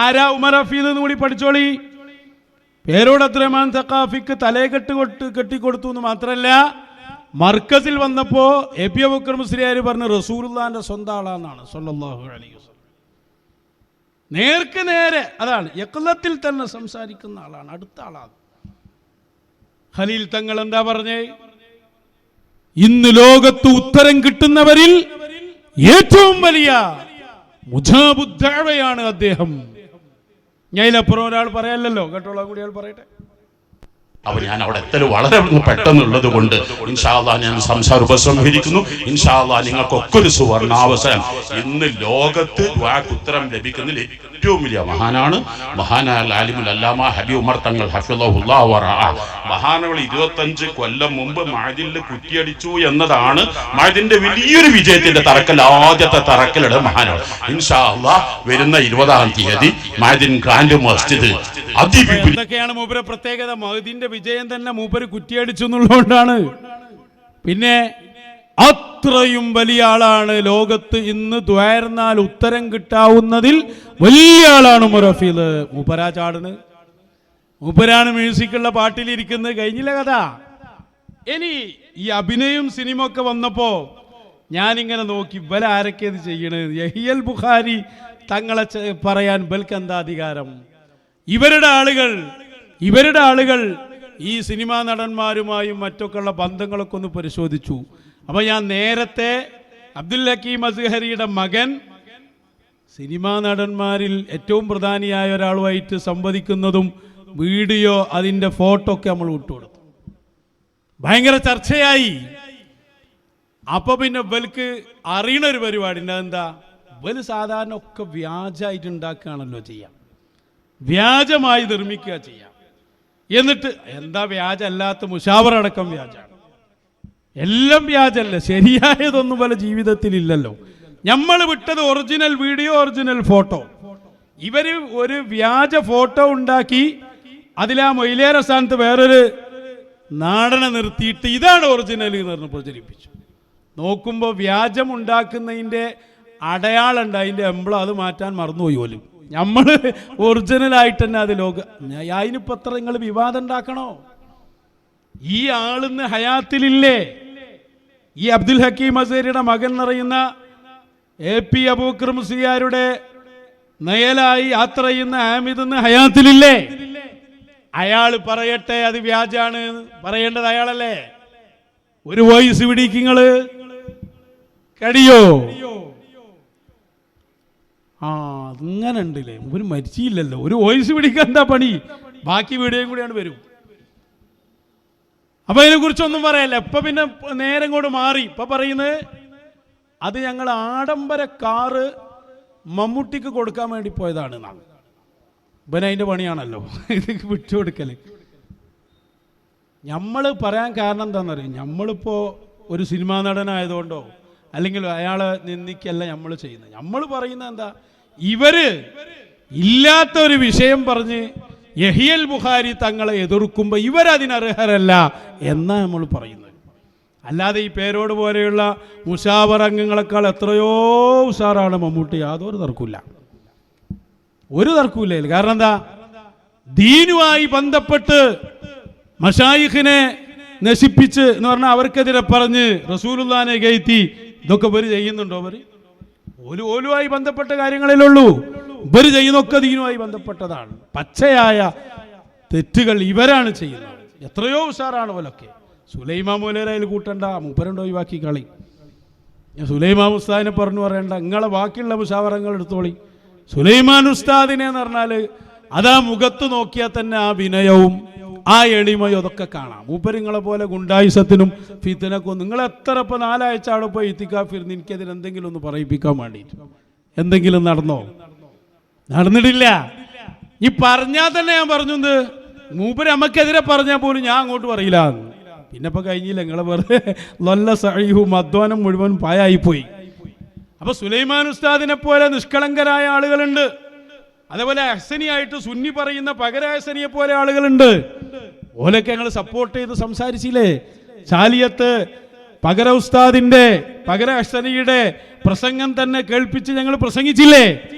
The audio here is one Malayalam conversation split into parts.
ആരാ ഉമർ ഹഫീദ് എന്ന് കൂടി പഠിച്ചോളി. പേരോട് അബ്ദുറഹ്മാൻ സഖാഫിക്ക് തലയെക്കെട്ട് കെട്ടിക്കൊടുത്തു എന്ന് മാത്രമല്ല, മർക്കസിൽ വന്നപ്പോ എ പി അബൂബക്കർ മുസ്ലിയാർ പറഞ്ഞു റസൂലുള്ളാഹിന്റെ സ്വന്തം ആളാന്നാണ് സല്ലല്ലാഹു അലൈഹി വസല്ലം. നേർക്ക് നേരെ അതാണ്, യഖ്ലത്തിൽ തന്നെ സംസാരിക്കുന്ന ആളാണ്, അടുത്ത ആളാണ്. ഖലീൽ തങ്ങൾ എന്താ പറഞ്ഞേ? ഇന്ന് ലോകത്ത് ഉത്തരം കിട്ടുന്നവരിൽ ഏറ്റവും വലിയ മുജാബുദ്ദഅവയാണ് അദ്ദേഹം. ഞാനപ്പുറം ഒരാൾ പറയാലല്ലോ, കേട്ടോളാം കൂടി ആൾ പറയട്ടെ. അപ്പോൾ ഞാൻ അവിടെ എത്തൽ വളരെ പെട്ടെന്നുള്ളത് കൊണ്ട് ഇൻഷാ അല്ലാഹ് ഞാൻ സംസാരം ഉപസംഹരിക്കുന്നു. ഇൻഷാ അല്ലാഹ് നിങ്ങൾക്കൊക്കെ ഒരു സുവർണാവസരം. ഇന്ന് ലോകത്ത് ദുആക്ക് ഉത്തരം ലഭിക്കുന്നതിൽ ഏറ്റവും വലിയ മഹാനാണ് മഹാനായ ആലിമുൽ അല്ലാമ ഹബീബ് ഉമർ തങ്ങൾ ഹഫിളഹുല്ലാഹു വറഅ. മഹാനവൾ 25 കൊല്ലം മുമ്പ് മഅദിനിൽ കുറ്റിയടിച്ചു എന്നതാണ് മഅദിന്റെ വലിയൊരു വിജയത്തിന്റെ തറക്കൽ, ആദ്യത്തെ തറക്കലുടെ മഹാനവൾ. ഇൻഷാ അല്ലാഹ് വരുന്ന 20-ാം തീയതി മഅദിൻ ഗ്രാൻഡ് മസ്ജിദ് എന്തൊക്കെയാണ് മൂപ്പരെ പ്രത്യേകത? മഅദിന്റെ വിജയം തന്നെ മൂപ്പര് കുറ്റിയടിച്ചു എന്നുള്ളതുകൊണ്ടാണ്. പിന്നെ അത്രയും വലിയ ആളാണ്. ലോകത്ത് ഇന്ന് ദ്വാരന്നാൽ ഉത്തരം കിട്ടാവുന്നതിൽ വലിയ ആളാണ് ഉമർ ഹഫീദ്. മൂപ്പരാ ചാടുന്നത്, മൂപ്പരാണ് മ്യൂസിക്കുള്ള പാട്ടിലിരിക്കുന്നത്. കഴിഞ്ഞില്ല കഥ. ഇനി ഈ അഭിനയം സിനിമ ഒക്കെ വന്നപ്പോ ഞാനിങ്ങനെ നോക്കി, ഇവൽ ആരൊക്കെ ഇത് ചെയ്യണത്? യഹിയൽ ബുഖാരി തങ്ങളെ പറയാൻ ഇവൽക്ക് എന്താ അധികാരം? ഇവരുടെ ആളുകൾ ഈ സിനിമാ നടന്മാരുമായും മറ്റൊക്കെയുള്ള ബന്ധങ്ങളൊക്കെ ഒന്ന് പരിശോധിച്ചു. അപ്പോൾ ഞാൻ നേരത്തെ അബ്ദുൽ ഹക്കീം അസ്ഹരിയുടെ മകൻ സിനിമാ നടന്മാരിൽ ഏറ്റവും പ്രധാനിയായ ഒരാളുമായിട്ട് സംവദിക്കുന്നതും വീഡിയോ അതിൻ്റെ ഫോട്ടോ ഒക്കെ നമ്മൾ വിട്ടുകൊടുത്തു. ഭയങ്കര ചർച്ചയായി. അപ്പോൾ പിന്നെ ഇവൽക്ക് അറിയണൊരു പരിപാടി ഉണ്ട്. എന്താ? ഇവൽ സാധാരണ ഒക്കെ വ്യാജമായിട്ട് ഉണ്ടാക്കുകയാണല്ലോ ചെയ്യാം, വ്യാജമായി നിർമ്മിക്കുക ചെയ്യാം. എന്നിട്ട് എന്താ വ്യാജമല്ലാത്ത? മുഷാവറ അടക്കം വ്യാജമാണ്. എല്ലാം വ്യാജല്ല, ശരിയായതൊന്നും പല ജീവിതത്തിലില്ലല്ലോ. നമ്മൾ വിട്ടത് ഒറിജിനൽ വീഡിയോ, ഒറിജിനൽ ഫോട്ടോ. ഇവര് ഒരു വ്യാജ ഫോട്ടോ ഉണ്ടാക്കി അതിലാ മൊയിലേര സ്ഥാനത്ത് വേറൊരു നാടനെ നിർത്തിയിട്ട് ഇതാണ് ഒറിജിനൽ എന്ന് പറഞ്ഞ് പ്രചരിപ്പിച്ചു. നോക്കുമ്പോൾ വ്യാജം ഉണ്ടാക്കുന്നതിൻ്റെ അടയാളുണ്ട്, അതിൻ്റെ എംബ്ലം, അത് മാറ്റാൻ മറന്നുപോയി പോലും. നമ്മൾ ഒറിജിനലായിട്ട് തന്നെ അത് അതിനിപ്പോൾ എത്ര നിങ്ങൾ വിവാദം ഉണ്ടാക്കണോ? ഈ ആളിന്ന് ഹയാത്തിലില്ലേ? ഈ അബ്ദുൽ ഹക്കീം അസ്ഹരിയുടെ മകൻ എന്നറിയുന്ന എ പി അബൂബക്കർ മുസ്ലിയാരുടെ നയലായി യാത്ര ചെയ്യുന്ന ഹാമിദ് ഇന്ന് ഹയാത്തിലില്ലേ? അയാൾ പറയട്ടെ അത് വ്യാജാണ്, പറയേണ്ടത് അയാളല്ലേ. ഒരു വോയിസ് പിടിക്കുങ്ങള് കഴിയോ? അങ്ങനെ ഉണ്ടല്ലേ, ഒരു മരിച്ചില്ലല്ലോ. ഒരു വോയിസ് പിടിക്കാൻ എന്താ പണി? ബാക്കി വീഡിയോയും കൂടിയാണ് വരും. അപ്പൊ അതിനെ കുറിച്ചൊന്നും പറയല്ല. ഇപ്പൊ പിന്നെ നേരം കൊണ്ട് മാറി. ഇപ്പൊ പറയുന്നത് അത് ഞങ്ങൾ ആഡംബര കാറ് മമ്മൂട്ടിക്ക് കൊടുക്കാൻ വേണ്ടി പോയതാണ് എന്നാണ്. ഇവൻ അതിന്റെ പണിയാണല്ലോ ഇത് വിട്ടുകൊടുക്കല്. നമ്മൾ പറയാൻ കാരണം എന്താണെന്നറിയാം, നമ്മളിപ്പോ ഒരു സിനിമാ നടനായതുകൊണ്ടോ അല്ലെങ്കിൽ അയാളെ നിന്ദിക്കല്ല നമ്മൾ ചെയ്യുന്നത്. നമ്മൾ പറയുന്നത് എന്താ? ഇവര് ഇല്ലാത്ത ഒരു വിഷയം പറഞ്ഞ് യഹിയൽ ബുഖാരി തങ്ങളെ എതിർക്കുമ്പോൾ ഇവരതിനർഹരല്ല എന്നാ നമ്മൾ പറയുന്നത്. അല്ലാതെ ഈ പേരോട് പോലെയുള്ള മുഷാവർ അംഗങ്ങളെക്കാൾ എത്രയോ ഉഷാറാണ് മമ്മൂട്ടി. യാതൊരു തർക്കമില്ല, ഒരു തർക്കമില്ല. കാരണം എന്താ? ദീനുമായി ബന്ധപ്പെട്ട് മശായിഖിനെ നശിപ്പിച്ച് എന്ന് പറഞ്ഞാൽ അവർക്കെതിരെ പറഞ്ഞ് റസൂലുള്ളാഹിനെ കയറ്റി ഇതൊക്കെ ഇവർ ചെയ്യുന്നുണ്ടോ? ഓലുമായി ബന്ധപ്പെട്ട കാര്യങ്ങളിലുള്ളൂ. ഇവർ ചെയ്യുന്നൊക്കെ ദീനുമായി ബന്ധപ്പെട്ടതാണ്. പച്ചയായ തെറ്റുകൾ ഇവരാണ് ചെയ്യുന്നത്. എത്രയോ ഉഷാറാണ് പോലൊക്കെ. സുലൈമാൻ മൂലേരയിൽ കൂട്ടണ്ട, മൂപ്പരുണ്ടോ ഒഴിവാക്കി കളി. സുലൈമാൻ ഉസ്താദിനെ പറഞ്ഞു പറയണ്ട, നിങ്ങളെ ബാക്കിയുള്ള മുഷാവറങ്ങൾ എടുത്തോളി. സുലൈമാൻ ഉസ്താദിനെ എന്ന് പറഞ്ഞാൽ അതാ മുഖത്ത് നോക്കിയാൽ തന്നെ ആ വിനയവും ആ എളിമയോ അതൊക്കെ കാണാം. മൂപ്പരിങ്ങളെ പോലെ ഗുണ്ടായുസത്തിനും ഫിത്തനക്കും നിങ്ങൾ എത്ര ഇപ്പൊ 4 ആഴ്ച അവിടെ പോയി ഇത്തിക്കാഫിരുന്ന് എനിക്കതിന് എന്തെങ്കിലും ഒന്ന് പറയിപ്പിക്കാൻ വേണ്ടിയിട്ട് എന്തെങ്കിലും നടന്നോ? നടന്നിട്ടില്ല. ഈ പറഞ്ഞാൽ തന്നെ ഞാൻ പറഞ്ഞു, മൂപ്പര് നമുക്കെതിരെ പറഞ്ഞാൽ പോലും ഞാൻ അങ്ങോട്ട് പറയില്ല. പിന്നെ ഇപ്പൊ കഴിഞ്ഞില്ല, നിങ്ങളെ വെറുതെ ലൊല്ല സഹീഹും അധ്വാനം മുഴുവൻ പായായിപ്പോയി. അപ്പൊ സുലൈമാൻ ഉസ്താദിനെ പോലെ നിഷ്കളങ്കരായ ആളുകളുണ്ട്. അതേപോലെ അഹ്സനിയായിട്ട് സുന്നി പറയുന്ന പകര അഹ്സനിയെ പോലെ ആളുകളുണ്ട്. ഓലൊക്കെ ഞങ്ങൾ സപ്പോർട്ട് ചെയ്ത് സംസാരിച്ചില്ലേ? ചാലിയത്ത് പകര ഉസ്താദിന്റെ പകര അഹ്സനിയുടെ പ്രസംഗം തന്നെ കേൾപ്പിച്ച് ഞങ്ങൾ പ്രസംഗിച്ചില്ലേ?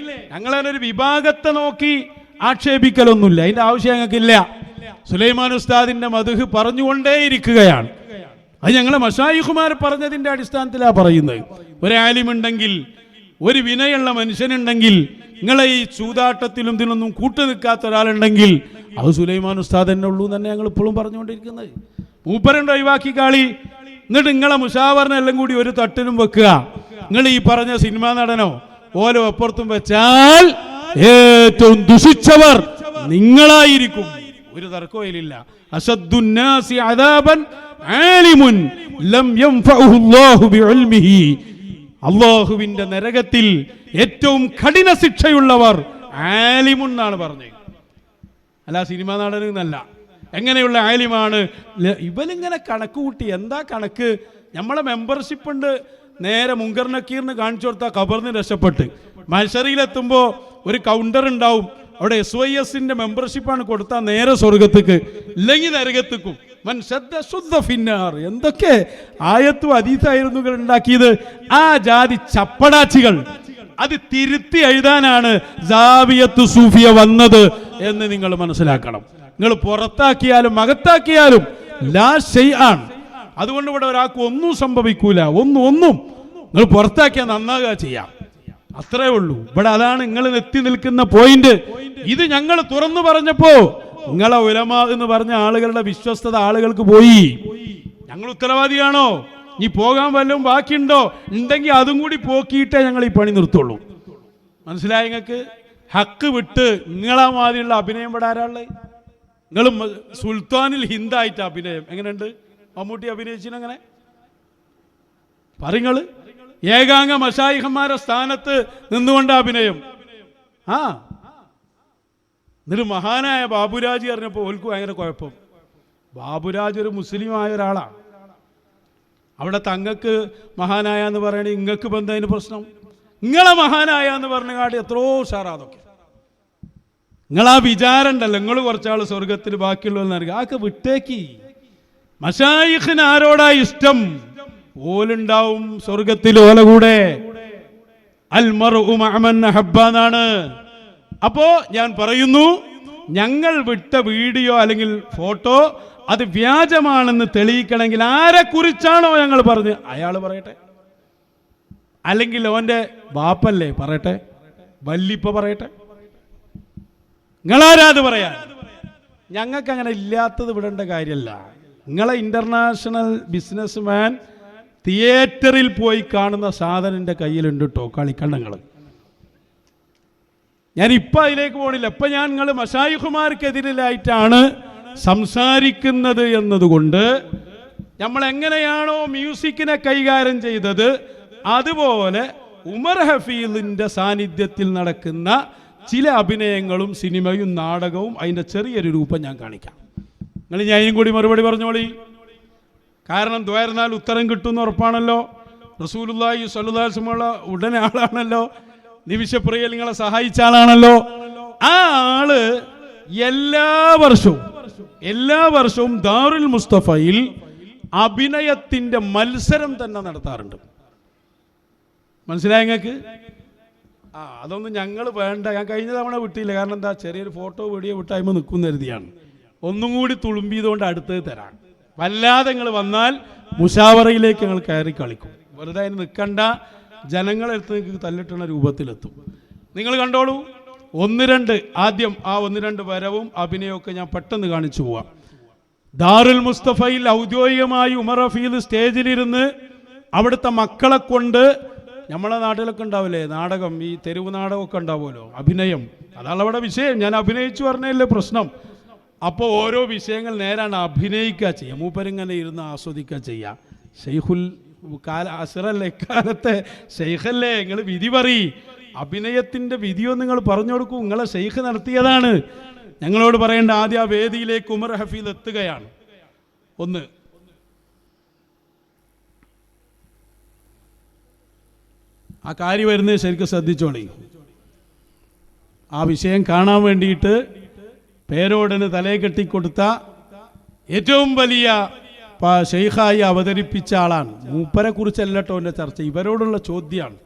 ഞങ്ങളങ്ങനെ ഒരു വിഭാഗത്തെ നോക്കി ആക്ഷേപിക്കലൊന്നുമില്ല, അതിന്റെ ആവശ്യം ഞങ്ങൾക്കില്ല. സുലൈമാൻ ഉസ്താദിന്റെ മദ്ഹ് പറഞ്ഞുകൊണ്ടേയിരിക്കുകയാണ്. അത് ഞങ്ങളെ മശായിഖുമാർ പറഞ്ഞതിന്റെ അടിസ്ഥാനത്തിലാണ് പറയുന്നത്. ഒരു ആലിമുണ്ടെങ്കിൽ, ഒരു വിനയുള്ള മനുഷ്യനുണ്ടെങ്കിൽ, നിങ്ങളെ ഈ ചൂതാട്ടത്തിലും ഇതിനൊന്നും കൂട്ടു നിൽക്കാത്ത ഒരാളുണ്ടെങ്കിൽ അത് സുലൈമാൻ ഉസ്താദ് തന്നെ ഉള്ളൂ തന്നെ ഞങ്ങൾ ഇപ്പോഴും പറഞ്ഞുകൊണ്ടിരിക്കുന്നത്. മൂപ്പരുണ്ട് ഒഴിവാക്കി കാളി, എന്നിട്ട് നിങ്ങളെ മുഷാവറിനെ എല്ലാം കൂടി ഒരു തട്ടിലും വെക്കുക. നിങ്ങൾ ഈ പറഞ്ഞ സിനിമാ നടനോ ഓരോ അപ്പുറത്തും വെച്ചാൽ ഏറ്റവും ദുഷിച്ചവർ നിങ്ങളായിരിക്കും. ഒരു തർക്കമില്ല. അശദ്ദുന്നാസി അദാബൻ ആലിമുൻ ലം യൻഫഉഹു അല്ലാഹു ബിഇൽമിഹി. അല്ലാഹുവിന്റെ നരകത്തിൽ ഏറ്റവും കഠിന ശിക്ഷയുള്ളവർ ആലിമുൻ എന്നാണ് പറഞ്ഞത്, അല്ല സിനിമാ നടനെന്നല്ല. എങ്ങനെയുള്ള ആലിമാണ് ഇവനിങ്ങനെ കണക്ക് കൂട്ടി? എന്താ കണക്ക്? നമ്മളെ മെമ്പർഷിപ്പ് ഉണ്ട്, നേരെ മുങ്കർ നക്കീറിന് കാണിച്ചു കൊടുത്താൽ ഖബറിന് രക്ഷപ്പെട്ട്. മത്സരയിലെത്തുമ്പോൾ ഒരു കൗണ്ടർ ഉണ്ടാവും, അവിടെ SYSന്റെ മെമ്പർഷിപ്പാണ് കൊടുത്താൽ നേരെ സ്വർഗത്തേക്ക്, ഇല്ലെങ്കിൽ നരകത്തേക്കും. എന്തൊക്കെ ആയത്തും ഹദീസായിരുന്നു ഉണ്ടാക്കിയത്. ആ ജാതി ചപ്പടാച്ചികൾ അത് തിരുത്തി എഴുതാനാണ് സാവിയത്ത് സൂഫിയ വന്നത് എന്ന് നിങ്ങൾ മനസ്സിലാക്കണം. നിങ്ങൾ പുറത്താക്കിയാലും അകത്താക്കിയാലും ലാ ഷൈഅൻ. അതുകൊണ്ട് ഇവിടെ ഒരാൾക്ക് ഒന്നും സംഭവിക്കൂല. ഒന്നും നിങ്ങൾ പുറത്താക്കിയാൽ നന്നാകുക ചെയ്യാം, അത്രേ ഉള്ളൂ. ഇവിടെ അതാണ് നിങ്ങൾ എത്തി നിൽക്കുന്ന പോയിന്റ്. ഇത് ഞങ്ങൾ തുറന്നു പറഞ്ഞപ്പോ നിങ്ങളെ ഉലമാ എന്ന് പറഞ്ഞ ആളുകളുടെ വിശ്വസ്തത ആളുകൾക്ക് പോയി. ഞങ്ങൾ ഉത്തരവാദിയാണോ? ഇനി പോകാൻ വല്ലതും ബാക്കിയുണ്ടോ? ഉണ്ടെങ്കിൽ അതും കൂടി പോക്കിയിട്ടേ ഞങ്ങൾ ഈ പണി നിർത്തുള്ളൂ. മനസ്സിലായി നിങ്ങൾക്ക്? ഹക്ക് വിട്ട് നിങ്ങളാ മാതിരിയുള്ള അഭിനയം പെടാറുള്ളത്. നിങ്ങൾ സുൽത്താനിൽ ഹിന്ദായിട്ട് അഭിനയം എങ്ങനെയുണ്ട്? മമ്മൂട്ടി അഭിനയിച്ചിനെങ്ങനെ പറയുങ്ങൾ? ഏകാംഗ മശായിഖന്മാരുടെ സ്ഥാനത്ത് നിന്നുകൊണ്ട് അഭിനയം. എന്നിട്ട് മഹാനായ ബാബുരാജ് അറിഞ്ഞപ്പോൾ ഓൽക്ക് ഭയങ്കര കുഴപ്പം. ബാബുരാജ് ഒരു മുസ്ലിമായ ഒരാളാണ്. അവിടെ തങ്ങൾക്ക് മഹാനായ എന്ന് പറയണേ ഇങ്ങക്ക് ബന്ധത്തിന് പ്രശ്നം. നിങ്ങളെ മഹാനായ എന്ന് പറഞ്ഞ കാട്ടി എത്രയോ ഉഷാറാ അതൊക്കെ. നിങ്ങളാ വിചാരം ഉണ്ടല്ലോ, നിങ്ങൾ കുറച്ചാൾ സ്വർഗത്തിൽ ബാക്കിയുള്ളവർ നൽകുക, ആക്കെ വിട്ടേക്ക്. മശായിഖിന് ആരോടാ ഇഷ്ടം? ഓലുണ്ടാവും സ്വർഗത്തിൽ ഓല കൂടെ. അൽ മർഉ മഅ മൻ അഹബ്ബ എന്നാണ്. അപ്പോ ഞാൻ പറയുന്നു, ഞങ്ങൾ വിട്ട വീഡിയോ അല്ലെങ്കിൽ ഫോട്ടോ അത് വ്യാജമാണെന്ന് തെളിയിക്കണമെങ്കിൽ ആരെ കുറിച്ചാണോ ഞങ്ങൾ പറഞ്ഞ് അയാൾ പറയട്ടെ, അല്ലെങ്കിൽ ഓന്റെ ബാപ്പല്ലേ പറയട്ടെ, വല്ലിപ്പ പറയട്ടെ. നിങ്ങളാരാത് പറയാൻ? ഞങ്ങൾക്ക് അങ്ങനെ ഇല്ലാത്തത് വിടേണ്ട കാര്യമല്ല. നിങ്ങളെ ഇന്റർനാഷണൽ ബിസിനസ്മാൻ തിയേറ്ററിൽ പോയി കാണുന്ന സാധനം എൻ്റെ കയ്യിലുണ്ട് കേട്ടോ, കളിക്കണ്ടങ്ങൾ. ഞാൻ ഇപ്പം അതിലേക്ക് പോകണില്ല. ഇപ്പം ഞാൻ നിങ്ങൾ മശായിഖുമാർക്കെതിരായിട്ടാണ് സംസാരിക്കുന്നത് എന്നതുകൊണ്ട് നമ്മൾ എങ്ങനെയാണോ മ്യൂസിക്കിനെ കൈകാര്യം ചെയ്തത് അതുപോലെ ഉമർ ഹഫീലിൻ്റെ സാന്നിധ്യത്തിൽ നടക്കുന്ന ചില അഭിനയങ്ങളും സിനിമയും നാടകവും അതിൻ്റെ ചെറിയൊരു രൂപം ഞാൻ കാണിക്കാം. നിങ്ങൾ ഞാൻ അതിനും കൂടി മറുപടി പറഞ്ഞോളി. കാരണം ദ്വാരന്നാൽ ഉത്തരം കിട്ടുമെന്ന് ഉറപ്പാണല്ലോ. റസൂലുള്ളാഹി സ്വല്ലല്ലാഹു അലൈഹി വസല്ലം ഉടനെ ആളാണല്ലോ, നിമിഷപ്രിയൽ നിങ്ങളെ സഹായിച്ച ആളാണല്ലോ. ആ ആള് എല്ലാ വർഷവും ദാറുൽ മുസ്തഫയിൽ അഭിനയത്തിന്റെ മത്സരം തന്നെ നടത്താറുണ്ട്. മനസ്സിലായ നിങ്ങൾക്ക്? അതൊന്നും ഞങ്ങൾ വേണ്ട. ഞാൻ കഴിഞ്ഞ തവണ വിട്ടില്ല. കാരണം എന്താ, ചെറിയൊരു ഫോട്ടോ വീഡിയോ വിട്ടായ്മ നിൽക്കുന്ന കരുതിയാണ്. ഒന്നും കൂടി തുളുമ്പിയതുകൊണ്ട് അടുത്തത് തരാം. വല്ലാതെ നിങ്ങൾ വന്നാൽ മുഷാവറയിലേക്ക് ഞങ്ങൾ കയറി കളിക്കും. വെറുതെ അതിന് നിൽക്കണ്ട. ജനങ്ങളെടുത്ത് നിങ്ങൾക്ക് തല്ലിട്ടുന്ന രൂപത്തിലെത്തും. നിങ്ങൾ കണ്ടോളൂ. ആദ്യം ആ 1-2 വരവും അഭിനയമൊക്കെ ഞാൻ പെട്ടെന്ന് കാണിച്ചു പോവാം. ദാറുൽ മുസ്തഫയിൽ ഔദ്യോഗികമായി ഉമർ ഹഫീൽ സ്റ്റേജിലിരുന്ന് അവിടുത്തെ മക്കളെ കൊണ്ട്, നമ്മളെ നാട്ടിലൊക്കെ ഉണ്ടാവില്ലേ നാടകം, ഈ തെരുവ് നാടകമൊക്കെ ഉണ്ടാവുമല്ലോ, അഭിനയം. അതാണ് അവിടെ വിഷയം. ഞാൻ അഭിനയിച്ചു പറഞ്ഞല്ലേ പ്രശ്നം. അപ്പോൾ ഓരോ വിഷയങ്ങൾ നേരാണ് അഭിനയിക്കുക ചെയ്യുക. മൂപ്പരിങ്ങനെ ഇരുന്ന് ആസ്വദിക്കുക ചെയ്യുക. ഷെയ്ഖുൽ അസറല്ലേ, ഇക്കാലത്തെ ഷെയ്ഖല്ലേ, നിങ്ങൾ വിധി പറയും. അഭിനയത്തിൻ്റെ വിധിയോ നിങ്ങൾ പറഞ്ഞു കൊടുക്കൂ. നിങ്ങളെ ഷെയ്ഖ് നടത്തിയതാണ്. ഞങ്ങളോട് പറയേണ്ട ആദ്യം ആ വേദിയിലേക്ക് ഉമർ ഹഫീൽ എത്തുകയാണ്. ആ കാര്യം വരുന്നത് ശരിക്കും ശ്രദ്ധിച്ചോളി. ആ വിഷയം കാണാൻ വേണ്ടിയിട്ട് പേരോടന് തലയെ കെട്ടിക്കൊടുത്ത ഏറ്റവും വലിയ ഷെയ്ഖായി അവതരിപ്പിച്ച ആളാണ്. മൂപ്പരെ കുറിച്ചല്ല കേട്ടോ എൻ്റെ ചർച്ച, ഇവരോടുള്ള ചോദ്യമാണ്.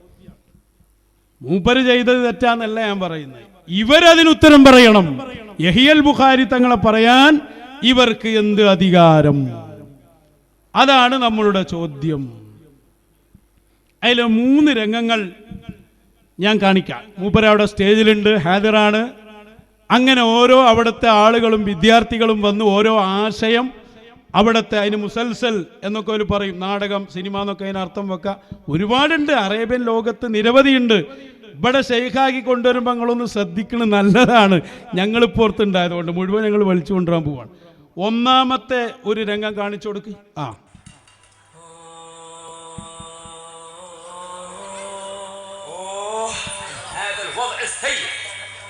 മൂപ്പര് ചെയ്തത് തെറ്റാന്നല്ല ഞാൻ പറയുന്നത്. ഇവരതിന് ഉത്തരം പറയണം. യഹിയൽ ബുഖാരി തങ്ങളെ പറയാൻ ഇവർക്ക് എന്ത് അധികാരം? അതാണ് നമ്മളുടെ ചോദ്യം. അതിൽ 3 രംഗങ്ങൾ ഞാൻ കാണിക്കാം. മൂപ്പര് അവിടെ സ്റ്റേജിലുണ്ട്, ഹാജറാണ്. അങ്ങനെ ഓരോ അവിടുത്തെ ആളുകളും വിദ്യാർത്ഥികളും വന്ന് ഓരോ ആശയം അവിടുത്തെ, അതിന് മുസൽസൽ എന്നൊക്കെ ഒരു പറയും, നാടകം, സിനിമ എന്നൊക്കെ അതിന് അർത്ഥം വെക്കാം. ഒരുപാടുണ്ട്, അറേബ്യൻ ലോകത്ത് നിരവധിയുണ്ട്. ഇവിടെ ഷെയ്ഖാക്കി കൊണ്ടുവരുമ്പോൾ ഞങ്ങളൊന്ന് ശ്രദ്ധിക്കണം, നല്ലതാണ്. ഞങ്ങൾ പുറത്തുണ്ടായതുകൊണ്ട് മുഴുവൻ ഞങ്ങൾ വലിച്ചു കൊണ്ടുവരാൻ പോവാണ്. ഒന്നാമത്തെ ഒരു രംഗം കാണിച്ചു കൊടുക്ക്.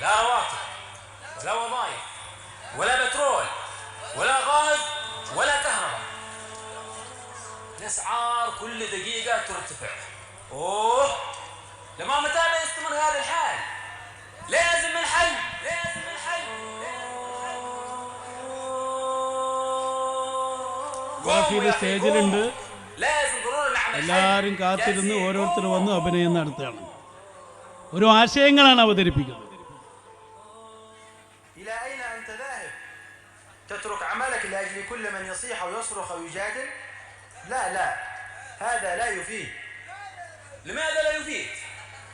لا رواتب ولا وظائف ولا بترول ولا غاز ولا كهرباء. الاسعار كل دقيقه ترتفع. لما متى يستمر هذا الحال؟ لازم الحل. സ്റ്റേജിലുണ്ട്, എല്ലാവരും കാത്തിരുന്ന് ഓരോരുത്തർ വന്ന് അഭിനയം നടത്തുകയാണ്. ഓരോ ആശയങ്ങളാണ് അവതരിപ്പിക്കുന്നത്. تترك عملك لاجل كل من يصيح ويصرخ ويجادل؟ لا هذا لا يفيد. لماذا لا يفيد؟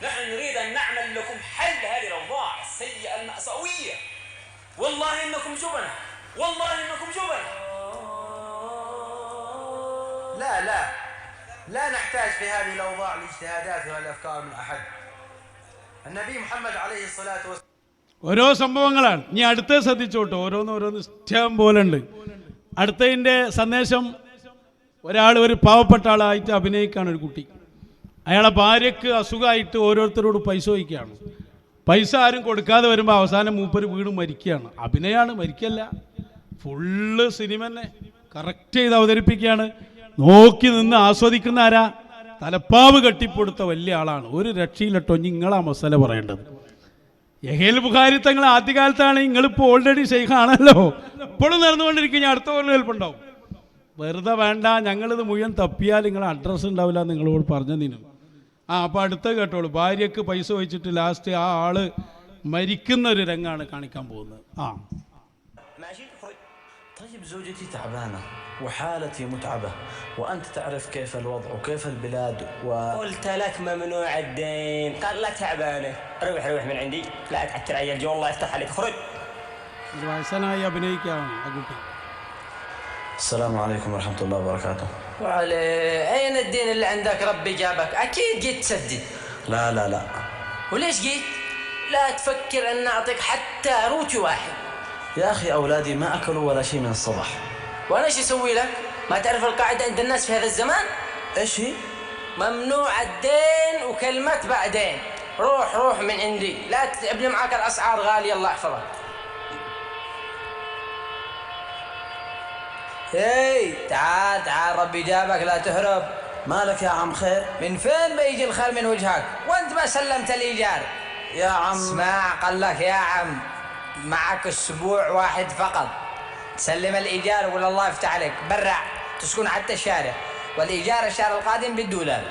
نحن نريد ان نعمل لكم حل هذه الاوضاع السيئه المأساويه. والله انكم جبنة. لا نحتاج في هذه الاوضاع لاجتهادات والافكار من احد. النبي محمد عليه الصلاه والسلام ഓരോ സംഭവങ്ങളാണ്. ഇനി അടുത്ത ശ്രദ്ധിച്ചോട്ടോ, ഓരോന്ന് ഇഷ്ടം പോലെ ഉണ്ട്. അടുത്തതിൻ്റെ സന്ദേശം, ഒരു പാവപ്പെട്ട ആളായിട്ട് അഭിനയിക്കുകയാണ് ഒരു കുട്ടി. അയാളെ ഭാര്യയ്ക്ക് അസുഖമായിട്ട് ഓരോരുത്തരോട് പൈസ ചോദിക്കുകയാണ്. പൈസ ആരും കൊടുക്കാതെ വരുമ്പോൾ അവസാനം മൂപ്പര് വീണ് മരിക്കുകയാണ്. അഭിനയമാണ്, മരിക്കല്ല. ഫുള്ള് സിനിമ തന്നെ കറക്റ്റ് ചെയ്ത് അവതരിപ്പിക്കുകയാണ്. നോക്കി നിന്ന് ആസ്വദിക്കുന്ന ആരാ? തലപ്പാവ് കെട്ടിപ്പൊടുത്ത വലിയ ആളാണ്. ഒരു രക്ഷയിലട്ടോ. നിങ്ങളാ മസാല പറയേണ്ടത്. യഹീൽ ബുഖാരി തങ്ങൾ ആദ്യകാലത്താണ്, നിങ്ങളിപ്പോൾ ഓൾറെഡി ഷെയ്ഖാണല്ലോ, ഇപ്പോഴും നടന്നുകൊണ്ടിരിക്കും. ഞാൻ അടുത്ത കൊല്ലം എളുപ്പമുണ്ടാവും. വെറുതെ വേണ്ട, ഞങ്ങളിത് മുഴുവൻ തപ്പിയാൽ നിങ്ങളെ അഡ്രസ്സ് ഉണ്ടാവില്ല നിങ്ങളോട് പറഞ്ഞതിനും. അപ്പോൾ അടുത്ത കേട്ടോളൂ. ഭാര്യയ്ക്ക് പൈസ വെച്ചിട്ട് ലാസ്റ്റ് ആ ആള് മരിക്കുന്ന ഒരു രംഗാണ് കാണിക്കാൻ പോകുന്നത്. طيب زوجتي تعبانة وحالتي متعبة وأنت تعرف كيف الوضع وكيف البلاد قلت لك ممنوع الدين. قال لا تعبانة، روح من عندي، لا تعتر عيال جو، الله يفتح عليك، اخرج. വയസ്സനായി അഭിനയിക്കുകയാണ് ആ കുട്ടി. السلام عليكم ورحمة الله وبركاته. وعلى أين الدين اللي عندك؟ ربي جابك أكيد جيت تسدد. لا وليش جيت؟ لا تفكر أن أعطيك حتى روتي واحد. يا أخي أولادي ما أكلوا ولا شيء من الصباح. وأنا إيش أسوي لك؟ ما تعرف القاعدة عند الناس في هذا الزمان؟ إيش هي؟ ممنوع الدين وكلمة بعدين. روح من عندي، لا تتعبني معاك، الأسعار غالية الله يحفظك. هي تعال ربي جابك، لا تهرب. مالك يا عم خير؟ من فين بيجي الخير من وجهك وانت ما سلمت الإيجار؟ يا عم اسمع، قال لك يا عم معك أسبوع واحد فقط تسلم الإيجار ولا الله يفتح عليك، برع تسكن حتى الشارع، والإيجار الشهر القادم $100.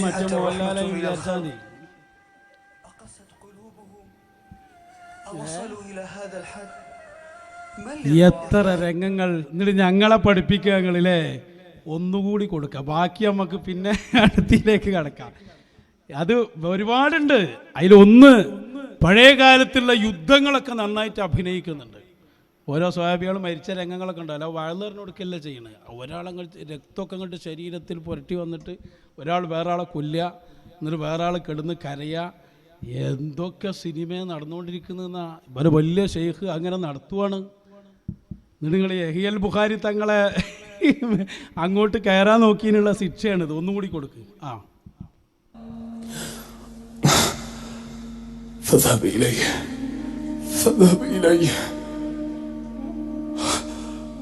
മറ്റേ മോഹൻലാലായി വിചാരിച്ചാൽ മതി. എത്ര രംഗങ്ങൾ. എന്നിട്ട് ഞങ്ങളെ പഠിപ്പിക്കുക ഞങ്ങളില്ലേ, ഒന്നുകൂടി കൊടുക്കുക, ബാക്കി നമുക്ക് പിന്നെ അടുത്തിലേക്ക് കടക്കാം. അത് ഒരുപാടുണ്ട്. അതിലൊന്ന്, പഴയ കാലത്തുള്ള യുദ്ധങ്ങളൊക്കെ നന്നായിട്ട് അഭിനയിക്കുന്നുണ്ട്. ഓരോ സ്വഹാബികൾ മരിച്ച രംഗങ്ങളൊക്കെ ഉണ്ടല്ലോ, വയലറിന് കൊടുക്കല്ലേ ചെയ്യണത്. ഒരാളങ്ങ് രക്തമൊക്കെ അങ്ങോട്ട് ശരീരത്തിൽ പുരട്ടി വന്നിട്ട് ഒരാൾ വേറെ ആളെ കൊല്ലുക, എന്നിട്ട് വേറെ ആൾ കിടന്ന് കരയുക. എന്തൊക്കെ സിനിമ നടന്നുകൊണ്ടിരിക്കുന്നതെന്നാ. ഇവർ വലിയ ഷെയ്ഖ് അങ്ങനെ നടത്തുവാണ്. എന്നിട്ട് നിങ്ങൾ യഹിയൽ ബുഖാരി തങ്ങളെ അങ്ങോട്ട് കയറാൻ നോക്കിയതിനുള്ള ശിക്ഷയാണിത്. ഒന്നും കൂടി കൊടുക്കുക. فاذهب إليه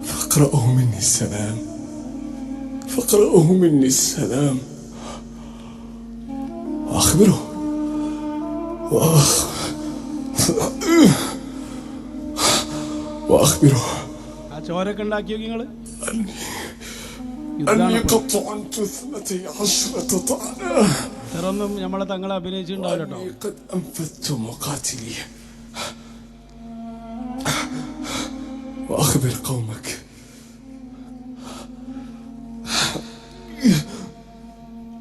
فاقرأه مني السلام فاقرأه مني السلام وأخبره وأخبره ആ ചോരൊക്കെ ഉണ്ടാക്കിയോ നിങ്ങള്? أني قد طعنت 12 طعنة ഇത്രയൊന്നും നമ്മളെ തങ്ങളെ അഭിനയിച്ചിട്ടുണ്ടാവില്ല കേട്ടോ. وأني قد أنفذت مقاتلي وأخبر قومك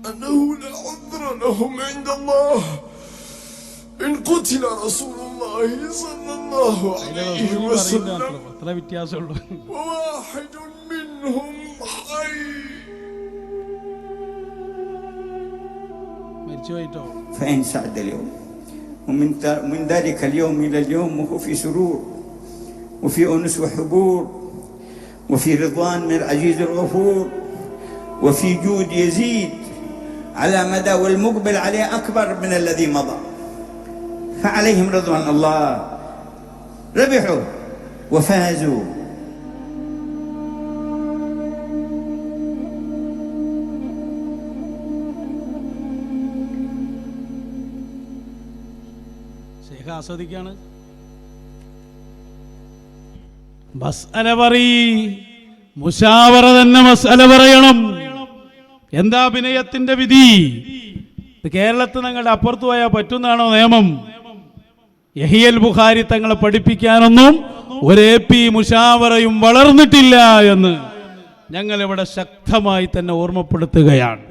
أنه لا عذر لهم عند الله إن قتل رسول الله صلى الله عليه وسلم അത്ര വ്യത്യാസമുള്ളൂ. وواحد منهم حي. മരിച്ചു പോയിട്ടോ. فإن سعد اليوم ومن ذلك اليوم إلى اليوم وهو في سرور وفي أنس وحبور وفي رضوان من العزيز الغفور وفي جود يزيد على مدى والمقبل عليه أكبر من الذي مضى فعليهم رضوان الله ربحوا وفازوا. ശേഖ് ആസ്വദിക്കാണ്. മസ്അല പറയ്, മുശാവറ തന്നെ മസ്അല പറയണം. എന്താ അഭിനയത്തിന്റെ വിധി? ഇത് കേരളത്തിൽ നിങ്ങളുടെ അപ്പുറത്ത് പോയാൽ പറ്റുന്നതാണോ നിയമം? യഹിയൽ ബുഖാരി തങ്ങളെ പഠിപ്പിക്കാനൊന്നും ഒരു AP മുശാവറയും വളർന്നിട്ടില്ല എന്ന് ഞങ്ങൾ ഇവിടെ ശക്തമായി തന്നെ ഓർമ്മപ്പെടുത്തുകയാണ്.